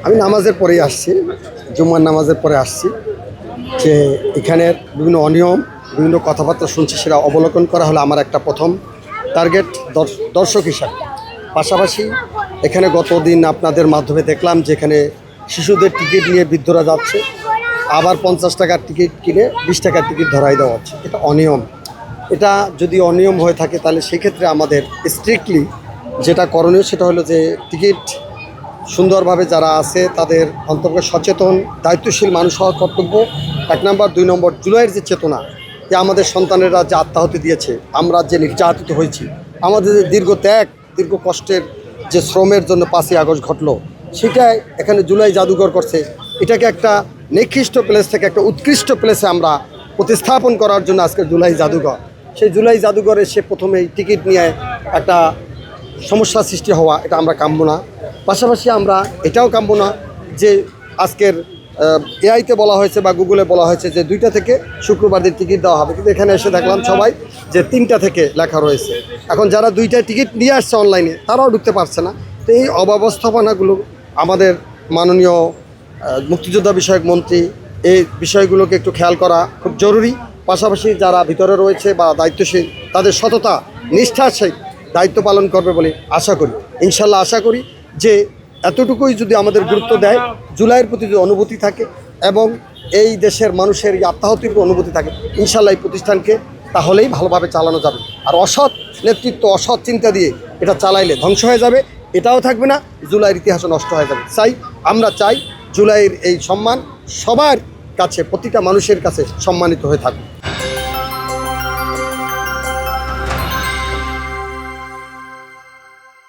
আমি নামাজের পরেই আসছি, জুম্মার নামাজের পরে আসছি, যে এখানের বিভিন্ন অনিয়ম, বিভিন্ন কথাবার্তা শুনছি, সেটা অবলোকন করা হলো আমার একটা প্রথম টার্গেট দর্শক হিসাবে। পাশাপাশি এখানে গতদিন আপনাদের মাধ্যমে দেখলাম যে এখানে শিশুদের টিকিট নিয়ে বৃদ্ধরা যাচ্ছে, আবার 50 টাকার টিকিট কিনে 20 টাকার টিকিট ধরাই দেওয়া হচ্ছে। এটা অনিয়ম। এটা যদি অনিয়ম হয়ে থাকে তাহলে সেক্ষেত্রে আমাদের স্ট্রিক্টলি যেটা করণীয় সেটা হলো যে টিকিট সুন্দরভাবে যারা আছে তাদের অন্তর্গত সচেতন দায়িত্বশীল মানুষ হওয়ার কর্তব্য 1 নম্বর। 2 নম্বর, জুলাইয়ের যে চেতনা, যে আমাদের সন্তানেরা যে আত্মাহুতি দিয়েছে, আমরা যে নির্যাতিত হয়েছি, আমাদের যে দীর্ঘ ত্যাগ, দীর্ঘ কষ্টের যে শ্রমের জন্য 5ই আগস্ট ঘটলো, সেটাই এখানে জুলাই জাদুঘর করছে। এটাকে একটা নিকৃষ্ট প্লেস থেকে একটা উৎকৃষ্ট প্লেসে আমরা প্রতিস্থাপন করার জন্য আজকে জুলাই জাদুঘর। সেই জুলাই জাদুঘরে সে প্রথমেই টিকিট নিয়ে একটা সমস্যা সৃষ্টি হওয়া, এটা আমরা কাম্য না। পাশাপাশি আমরা এটাও কাম্য না যে আজকের এআইতে বলা হয়েছে বা গুগলে বলা হয়েছে যে 2টা থেকে শুক্রবার দিন টিকিট দেওয়া হবে, কিন্তু এখানে এসে দেখলাম সবাই যে 3টা থেকে লেখা রয়েছে। এখন যারা 2টা টিকিট নিয়ে আসছে অনলাইনে তারাও ঢুকতে পারছে না। তো এই অব্যবস্থাপনাগুলো আমাদের মাননীয় মুক্তিযোদ্ধা বিষয়ক মন্ত্রী এই বিষয়গুলোকে একটু খেয়াল করা খুব জরুরি। পাশাপাশি যারা ভিতরে রয়েছে বা দায়িত্বশীল, তাদের সততা নিষ্ঠার সহিত দায়িত্ব পালন করবে বলে আশা করি। ইনশাল্লাহ আশা করি যে এতটুকুই যদি আমাদের গুরুত্ব দেয়, জুলাইয়ের প্রতি যদি অনুভূতি থাকে এবং এই দেশের মানুষের এই আত্মাহুতির অনুভূতি থাকে, ইনশাল্লাহ এই প্রতিষ্ঠানকে তাহলেই ভালোভাবে চালানো যাবে। আর অসৎ নেতৃত্ব, অসৎ চিন্তা দিয়ে এটা চালাইলে ধ্বংস হয়ে যাবে, এটাও থাকবে না, জুলাইয়ের ইতিহাসও নষ্ট হয়ে যাবে। আমরা চাই জুলাইয়ের এই সম্মান সবার কাছে, প্রতিটা মানুষের কাছে সম্মানিত হয়ে থাকুক।